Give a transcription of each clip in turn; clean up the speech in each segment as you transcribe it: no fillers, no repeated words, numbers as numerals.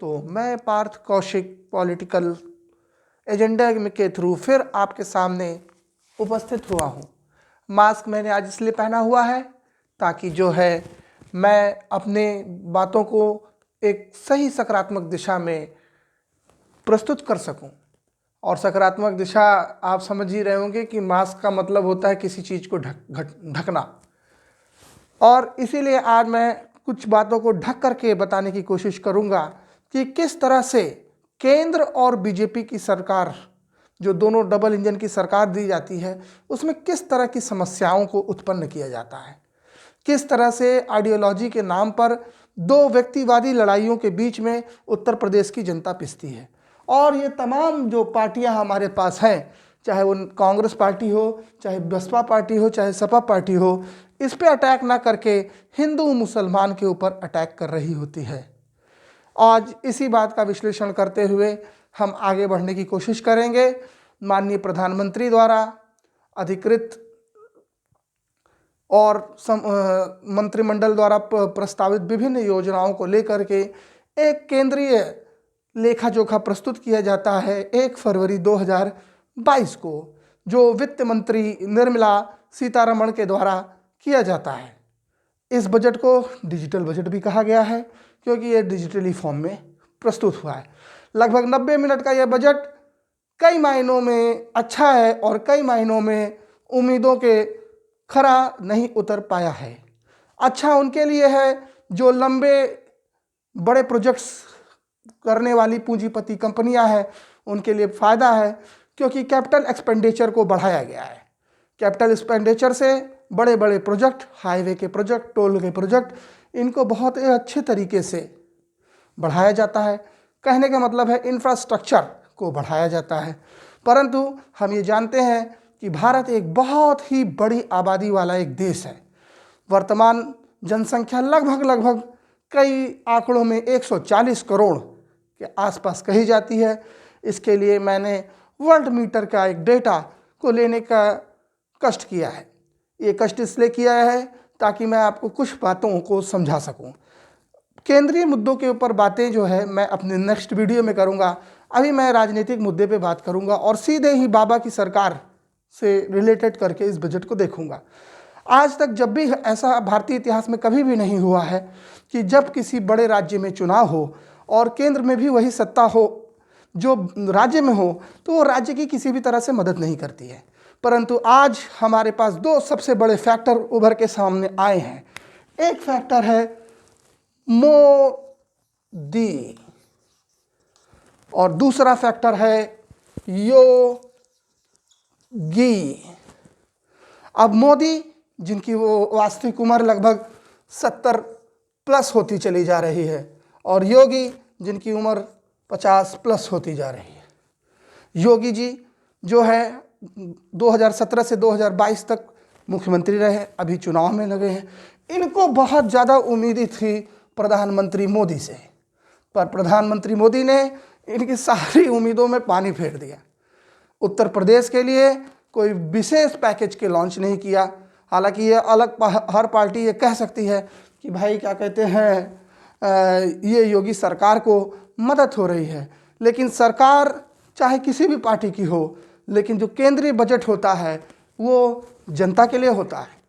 तो मैं Partha Kaushik political agenda के थ्रू फिर आपके सामने उपस्थित हुआ हूँ। मास्क मैंने आज इसलिए पहना हुआ है ताकि जो है मैं अपने बातों को एक सही सकारात्मक दिशा में प्रस्तुत कर सकूं। और सकारात्मक दिशा आप समझ ही रहे होंगे कि मास्क का मतलब होता है किसी चीज़ को ढकना। और इसीलिए आज मैं कुछ बातों को ढक करके बताने की कोशिश करूंगा कि किस तरह से केंद्र और बीजेपी की सरकार, जो दोनों डबल इंजन की सरकार दी जाती है, उसमें किस तरह की समस्याओं को उत्पन्न किया जाता है, किस तरह से आइडियोलॉजी के नाम पर दो व्यक्तिवादी लड़ाइयों के बीच में उत्तर प्रदेश की जनता पिसती है। और ये तमाम जो पार्टियां हमारे पास हैं, चाहे वो कांग्रेस पार्टी हो, चाहे बसपा पार्टी हो, चाहे सपा पार्टी हो, इस पे अटैक ना करके हिंदू मुसलमान के ऊपर अटैक कर रही होती है। आज इसी बात का विश्लेषण करते हुए हम आगे बढ़ने की कोशिश करेंगे। माननीय प्रधानमंत्री द्वारा अधिकृत और मंत्रिमंडल द्वारा प्रस्तावित विभिन्न योजनाओं को लेकर के एक केंद्रीय लेखा जोखा प्रस्तुत किया जाता है 1 फरवरी 2022 को, जो वित्त मंत्री निर्मला सीतारमण के द्वारा किया जाता है। इस बजट को डिजिटल बजट भी कहा गया है क्योंकि ये डिजिटली फॉर्म में प्रस्तुत हुआ है। लगभग 90 मिनट का यह बजट कई मायनों में अच्छा है और कई मायनों में उम्मीदों के खरा नहीं उतर पाया है। अच्छा उनके लिए है जो लंबे बड़े प्रोजेक्ट्स करने वाली पूंजीपति कंपनियां हैं, उनके लिए फ़ायदा है क्योंकि कैपिटल एक्सपेंडिचर को बढ़ाया गया है। कैपिटल एक्सपेंडिचर से बड़े बड़े प्रोजेक्ट, हाईवे के प्रोजेक्ट, टोल के प्रोजेक्ट, इनको बहुत अच्छे तरीके से बढ़ाया जाता है। कहने का मतलब है इंफ्रास्ट्रक्चर को बढ़ाया जाता है। परंतु हम ये जानते हैं कि भारत एक बहुत ही बड़ी आबादी वाला एक देश है। वर्तमान जनसंख्या लगभग कई आंकड़ों में 140 करोड़ के आसपास कही जाती है। इसके लिए मैंने वर्ल्ड मीटर का एक डेटा को लेने का कष्ट किया है। ये कष्ट इसलिए किया है ताकि मैं आपको कुछ बातों को समझा सकूं। केंद्रीय मुद्दों के ऊपर बातें जो है मैं अपने नेक्स्ट वीडियो में करूंगा। अभी मैं राजनीतिक मुद्दे पे बात करूंगा और सीधे ही बाबा की सरकार से रिलेटेड करके इस बजट को देखूंगा। आज तक जब भी ऐसा भारतीय इतिहास में कभी भी नहीं हुआ है कि जब किसी बड़े राज्य में चुनाव हो और केंद्र में भी वही सत्ता हो जो राज्य में हो, तो वो राज्य की किसी भी तरह से मदद नहीं करती है। परंतु आज हमारे पास दो सबसे बड़े फैक्टर उभर के सामने आए हैं। एक फैक्टर है मोदी और दूसरा फैक्टर है योगी। अब मोदी, जिनकी वो वास्तविक उम्र लगभग 70 प्लस होती चली जा रही है, और योगी जिनकी उम्र 50 प्लस होती जा रही है। योगी जी जो है 2017 से 2022 तक मुख्यमंत्री रहे, अभी चुनाव में लगे हैं। इनको बहुत ज़्यादा उम्मीदें थी प्रधानमंत्री मोदी से, पर प्रधानमंत्री मोदी ने इनकी सारी उम्मीदों में पानी फेर दिया। उत्तर प्रदेश के लिए कोई विशेष पैकेज के लॉन्च नहीं किया। हालांकि ये अलग हर पार्टी ये कह सकती है कि भाई क्या कहते हैं, ये योगी सरकार को मदद हो रही है, लेकिन सरकार चाहे किसी भी पार्टी की हो, लेकिन जो केंद्रीय बजट होता है वो जनता के लिए होता है।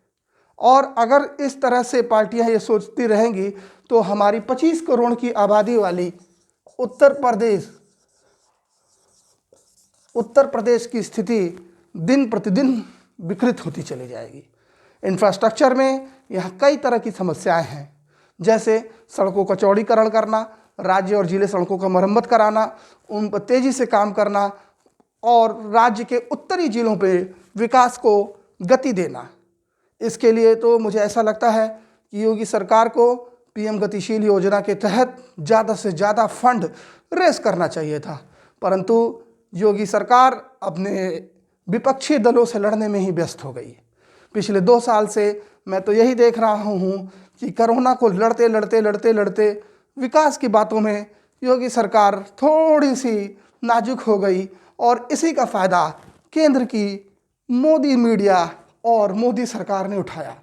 और अगर इस तरह से पार्टियां ये सोचती रहेंगी तो हमारी 25 करोड़ की आबादी वाली उत्तर प्रदेश की स्थिति दिन प्रतिदिन विकृत होती चली जाएगी। इंफ्रास्ट्रक्चर में यहाँ कई तरह की समस्याएं हैं, जैसे सड़कों का चौड़ीकरण करना, राज्य और जिले सड़कों का मरम्मत कराना, उन पर तेज़ी से काम करना और राज्य के उत्तरी जिलों पे विकास को गति देना। इसके लिए तो मुझे ऐसा लगता है कि योगी सरकार को पीएम गतिशील योजना के तहत ज़्यादा से ज़्यादा फंड रेस करना चाहिए था, परंतु योगी सरकार अपने विपक्षी दलों से लड़ने में ही व्यस्त हो गई। पिछले 2 साल से मैं तो यही देख रहा हूँ कि कोरोना को लड़ते विकास की बातों में योगी सरकार थोड़ी सी नाजुक हो गई और इसी का फ़ायदा केंद्र की मोदी मीडिया और मोदी सरकार ने उठाया।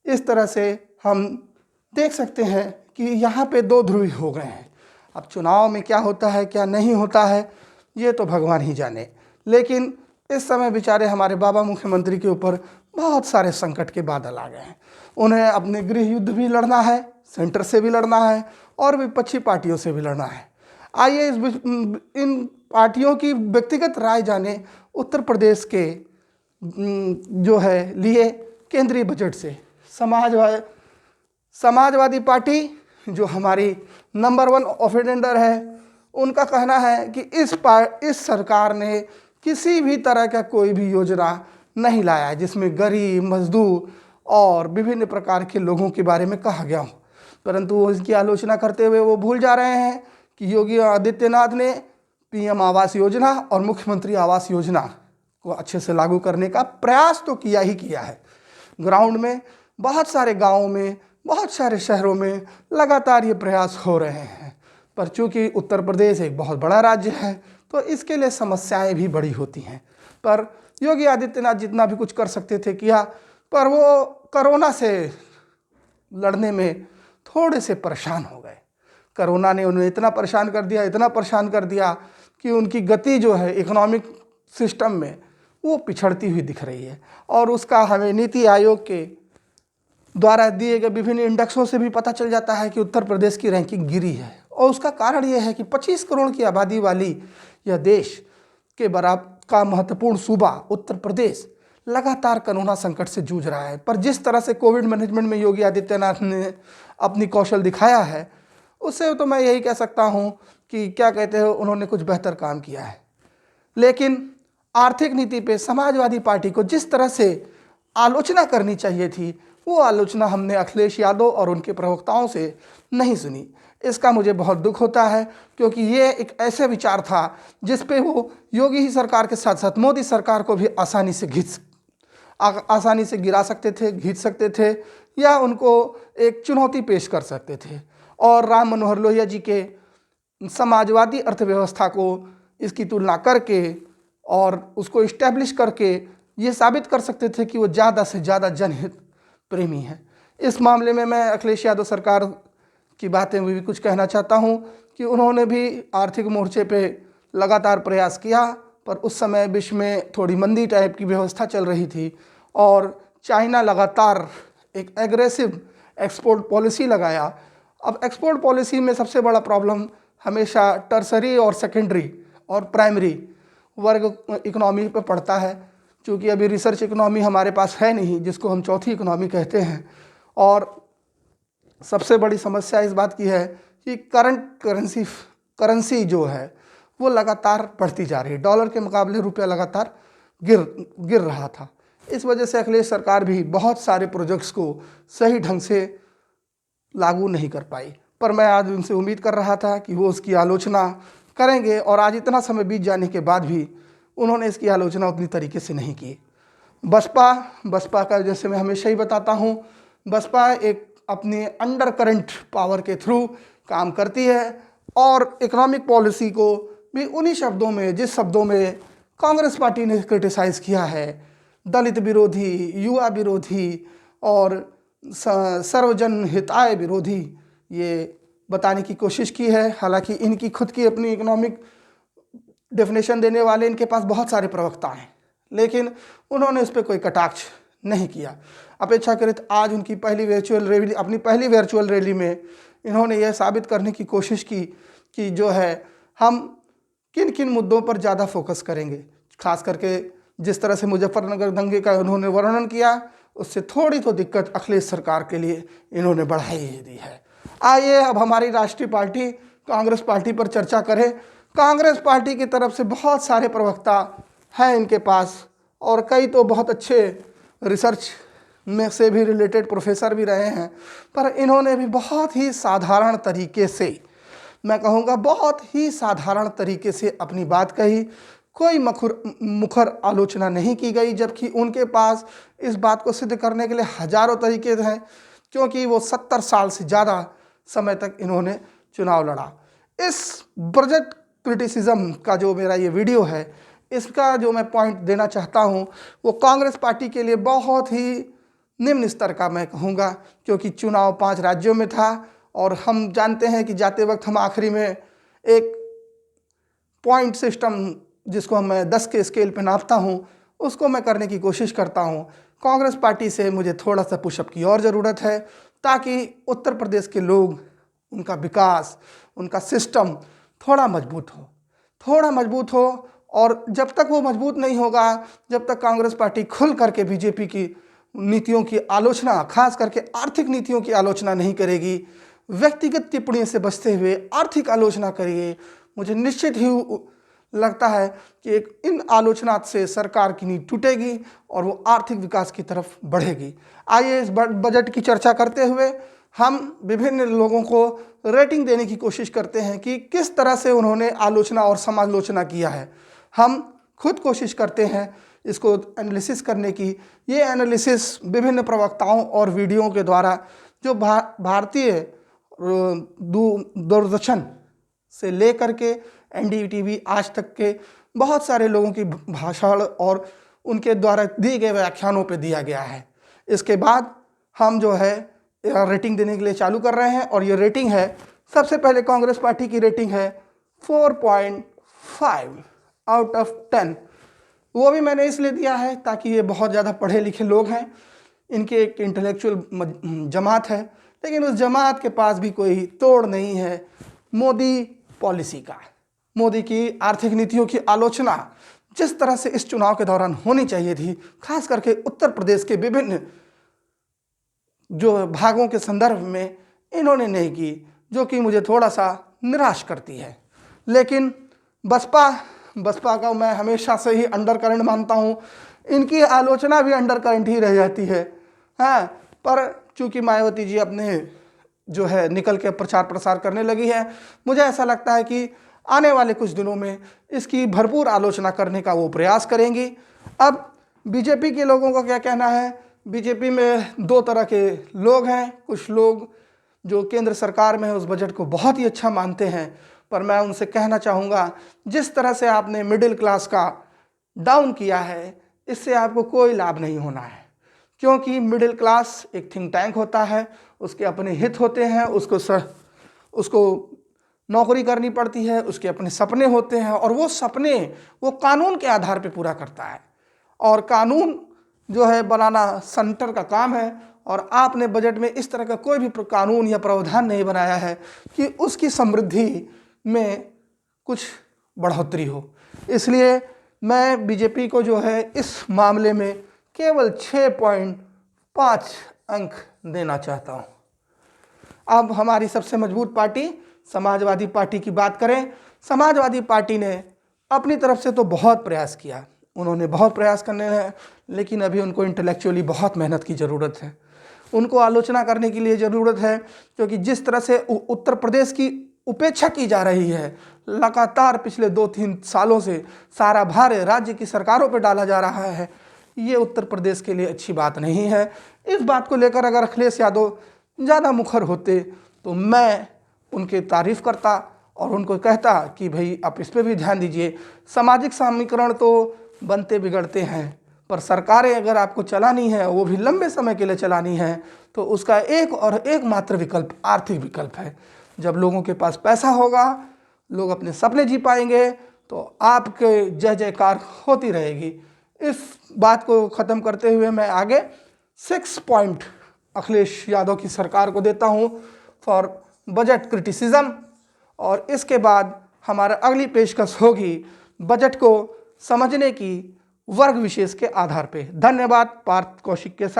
इस तरह से हम देख सकते हैं कि यहाँ पे दो ध्रुवी हो गए हैं। अब चुनाव में क्या होता है क्या नहीं होता है ये तो भगवान ही जाने, लेकिन इस समय बेचारे हमारे बाबा मुख्यमंत्री के ऊपर बहुत सारे संकट के बादल आ गए हैं। उन्हें अपने गृह युद्ध भी लड़ना है, सेंटर से भी लड़ना है और विपक्षी पार्टियों से भी लड़ना है। आइए इन पार्टियों की व्यक्तिगत राय जाने उत्तर प्रदेश के जो है लिए केंद्रीय बजट से। समाजवादी पार्टी जो हमारी नंबर 1 ऑफेंडर है, उनका कहना है कि इस सरकार ने किसी भी तरह का कोई भी योजना नहीं लाया है जिसमें गरीब, मजदूर और विभिन्न प्रकार के लोगों के बारे में कहा गया हो। परंतु वो इसकी आलोचना करते हुए वो भूल जा रहे हैं कि योगी आदित्यनाथ ने पीएम आवास योजना और मुख्यमंत्री आवास योजना को अच्छे से लागू करने का प्रयास तो किया ही किया है। ग्राउंड में बहुत सारे गाँवों में, बहुत सारे शहरों में लगातार ये प्रयास हो रहे हैं, पर चूँकि उत्तर प्रदेश एक बहुत बड़ा राज्य है तो इसके लिए समस्याएं भी बड़ी होती हैं। पर योगी आदित्यनाथ जितना भी कुछ कर सकते थे किया, पर वो कोरोना से लड़ने में थोड़े से परेशान हो गए। कोरोना ने उन्हें इतना परेशान कर दिया कि उनकी गति जो है इकोनॉमिक सिस्टम में वो पिछड़ती हुई दिख रही है। और उसका हमें नीति आयोग के द्वारा दिए गए विभिन्न इंडेक्सों से भी पता चल जाता है कि उत्तर प्रदेश की रैंकिंग गिरी है। और उसका कारण यह है कि 25 करोड़ की आबादी वाली यह देश के बराबर का महत्वपूर्ण सूबा उत्तर प्रदेश लगातार कोरोना संकट से जूझ रहा है। पर जिस तरह से कोविड मैनेजमेंट में योगी आदित्यनाथ ने अपनी कौशल दिखाया है, उससे तो मैं यही कह सकता हूँ कि क्या कहते हैं, उन्होंने कुछ बेहतर काम किया है। लेकिन आर्थिक नीति पे समाजवादी पार्टी को जिस तरह से आलोचना करनी चाहिए थी, वो आलोचना हमने अखिलेश यादव और उनके प्रवक्ताओं से नहीं सुनी। इसका मुझे बहुत दुख होता है, क्योंकि ये एक ऐसे विचार था जिस पे वो योगी ही सरकार के साथ साथ मोदी सरकार को भी आसानी से गिरा सकते थे, खींच सकते थे या उनको एक चुनौती पेश कर सकते थे। और राम मनोहर लोहिया जी के समाजवादी अर्थव्यवस्था को इसकी तुलना करके और उसको इस्टेब्लिश करके ये साबित कर सकते थे कि वो ज़्यादा से ज़्यादा जनहित प्रेमी है। इस मामले में मैं अखिलेश यादव सरकार की बातें भी कुछ कहना चाहता हूँ कि उन्होंने भी आर्थिक मोर्चे पे लगातार प्रयास किया, पर उस समय विश्व में थोड़ी मंदी टाइप की व्यवस्था चल रही थी और चाइना लगातार एक एग्रेसिव एक्सपोर्ट पॉलिसी लगाया। अब एक्सपोर्ट पॉलिसी में सबसे बड़ा प्रॉब्लम हमेशा टर्सरी और सेकेंडरी और प्राइमरी वर्ग इकोनॉमी पर पड़ता है, क्योंकि अभी रिसर्च इकोनॉमी हमारे पास है नहीं, जिसको हम चौथी इकोनॉमी कहते हैं। और सबसे बड़ी समस्या इस बात की है कि करंट करेंसी जो है वो लगातार बढ़ती जा रही है। डॉलर के मुकाबले रुपया लगातार गिर रहा था। इस वजह से अखिलेश सरकार भी बहुत सारे प्रोजेक्ट्स को सही ढंग से लागू नहीं कर पाई। पर मैं आज उनसे उम्मीद कर रहा था कि वो उसकी आलोचना करेंगे, और आज इतना समय बीत जाने के बाद भी उन्होंने इसकी आलोचना उतनी तरीके से नहीं की। बसपा का जैसे मैं हमेशा ही बताता हूँ, बसपा एक अपने अंडर करंट पावर के थ्रू काम करती है और इकोनॉमिक पॉलिसी को भी उन्हीं शब्दों में, जिस शब्दों में कांग्रेस पार्टी ने क्रिटिसाइज़ किया है, दलित विरोधी, युवा विरोधी और सर्वजन हिताय विरोधी, ये बताने की कोशिश की है। हालांकि इनकी खुद की अपनी इकोनॉमिक डेफिनेशन देने वाले इनके पास बहुत सारे प्रवक्ता हैं, लेकिन उन्होंने इस पर कोई कटाक्ष नहीं किया। अपेक्षाकृत आज उनकी अपनी पहली वर्चुअल रैली में इन्होंने यह साबित करने की कोशिश की कि जो है हम किन किन मुद्दों पर ज़्यादा फोकस करेंगे। खास करके जिस तरह से मुजफ्फरनगर दंगे का उन्होंने वर्णन किया, उससे थोड़ी तो दिक्कत अखिलेश सरकार के लिए इन्होंने बढ़ाई दी है। आइए अब हमारी राष्ट्रीय पार्टी कांग्रेस पार्टी पर चर्चा करें। कांग्रेस पार्टी की तरफ से बहुत सारे प्रवक्ता हैं इनके पास, और कई तो बहुत अच्छे रिसर्च में से भी रिलेटेड प्रोफेसर भी रहे हैं, पर इन्होंने भी बहुत ही साधारण तरीके से, मैं कहूँगा बहुत ही साधारण तरीके से अपनी बात कही। कोई मुखर आलोचना नहीं की गई, जबकि उनके पास इस बात को सिद्ध करने के लिए हजारों तरीके हैं, क्योंकि वो 70 साल से ज़्यादा समय तक इन्होंने चुनाव लड़ा। इस बजट क्रिटिसिज्म का जो मेरा ये वीडियो है, इसका जो मैं पॉइंट देना चाहता हूँ वो कांग्रेस पार्टी के लिए बहुत ही निम्न स्तर का मैं कहूँगा, क्योंकि चुनाव 5 राज्यों में था और हम जानते हैं कि जाते वक्त हम आखिरी में एक पॉइंट सिस्टम, जिसको मैं 10 के स्केल पे नापता हूँ, उसको मैं करने की कोशिश करता हूँ। कांग्रेस पार्टी से मुझे थोड़ा सा पुशअप की और ज़रूरत है, ताकि उत्तर प्रदेश के लोग, उनका विकास, उनका सिस्टम थोड़ा मजबूत हो। और जब तक वो मजबूत नहीं होगा, जब तक कांग्रेस पार्टी खुल करके बीजेपी की नीतियों की आलोचना, खास करके आर्थिक नीतियों की आलोचना नहीं करेगी, व्यक्तिगत टिप्पणियों से बचते हुए आर्थिक आलोचना करिए, मुझे निश्चित ही लगता है कि इन आलोचना से सरकार की नींव टूटेगी और वो आर्थिक विकास की तरफ बढ़ेगी। आइए इस बजट की चर्चा करते हुए हम विभिन्न लोगों को रेटिंग देने की कोशिश करते हैं कि किस तरह से उन्होंने आलोचना और समालोचना किया है। हम खुद कोशिश करते हैं इसको एनालिसिस करने की। ये एनालिसिस विभिन्न प्रवक्ताओं और वीडियो के द्वारा, जो भारतीय दूरदर्शन से लेकर के NDTV आज तक के बहुत सारे लोगों की भाषण और उनके द्वारा दिए गए व्याख्यानों पे दिया गया है। इसके बाद हम जो है रेटिंग देने के लिए चालू कर रहे हैं, और ये रेटिंग है, सबसे पहले कांग्रेस पार्टी की रेटिंग है 4.5 आउट ऑफ 10। वो भी मैंने इसलिए दिया है ताकि ये बहुत ज़्यादा पढ़े लिखे लोग हैं, इनकी एक इंटेलेक्चुअल जमात है, लेकिन उस जमात के पास भी कोई तोड़ नहीं है मोदी पॉलिसी का। मोदी की आर्थिक नीतियों की आलोचना जिस तरह से इस चुनाव के दौरान होनी चाहिए थी, खास करके उत्तर प्रदेश के विभिन्न जो भागों के संदर्भ में इन्होंने नहीं की, जो कि मुझे थोड़ा सा निराश करती है। लेकिन बसपा का मैं हमेशा से ही अंडर करंट मानता हूँ, इनकी आलोचना भी अंडर करंट ही रह जाती है। हाँ, पर चूँकि मायावती जी अपने जो है निकल के प्रचार प्रसार करने लगी है, मुझे ऐसा लगता है कि आने वाले कुछ दिनों में इसकी भरपूर आलोचना करने का वो प्रयास करेंगी। अब बीजेपी के लोगों का क्या कहना है? बीजेपी में दो तरह के लोग हैं। कुछ लोग जो केंद्र सरकार में है उस बजट को बहुत ही अच्छा मानते हैं, पर मैं उनसे कहना चाहूँगा, जिस तरह से आपने मिडिल क्लास का डाउन किया है, इससे आपको कोई लाभ नहीं होना है। क्योंकि मिडिल क्लास एक थिंक टैंक होता है, उसके अपने हित होते हैं, उसको नौकरी करनी पड़ती है, उसके अपने सपने होते हैं, और वो सपने वो कानून के आधार पे पूरा करता है। और कानून जो है बनाना सेंटर का काम है, और आपने बजट में इस तरह का कोई भी कानून या प्रावधान नहीं बनाया है कि उसकी समृद्धि में कुछ बढ़ोतरी हो। इसलिए मैं बीजेपी को जो है इस मामले में केवल 6.5 अंक देना चाहता हूँ। अब हमारी सबसे मजबूत पार्टी समाजवादी पार्टी की बात करें। समाजवादी पार्टी ने अपनी तरफ से तो बहुत प्रयास किया, उन्होंने बहुत प्रयास करने हैं, लेकिन अभी उनको इंटेलेक्चुअली बहुत मेहनत की ज़रूरत है। उनको आलोचना करने के लिए ज़रूरत है, क्योंकि जिस तरह से उत्तर प्रदेश की उपेक्षा की जा रही है, लगातार पिछले 2-3 सालों से सारा भार राज्य की सरकारों पर डाला जा रहा है, ये उत्तर प्रदेश के लिए अच्छी बात नहीं है। इस बात को लेकर अगर अखिलेश यादव ज़्यादा मुखर होते तो मैं उनकी तारीफ़ करता और उनको कहता कि भाई आप इस पर भी ध्यान दीजिए। सामाजिक समीकरण तो बनते बिगड़ते हैं, पर सरकारें अगर आपको चलानी है, वो भी लंबे समय के लिए चलानी है, तो उसका एक और एकमात्र विकल्प आर्थिक विकल्प है। जब लोगों के पास पैसा होगा, लोग अपने सपने जी पाएंगे, तो आपके जय जयकार होती रहेगी। इस बात को ख़त्म करते हुए मैं आगे 6 पॉइंट अखिलेश यादव की सरकार को देता हूँ फॉर बजट क्रिटिसिज्म, और इसके बाद हमारा अगली पेशकश होगी बजट को समझने की वर्ग विशेष के आधार पे। धन्यवाद। पार्थ कौशिक के साथ।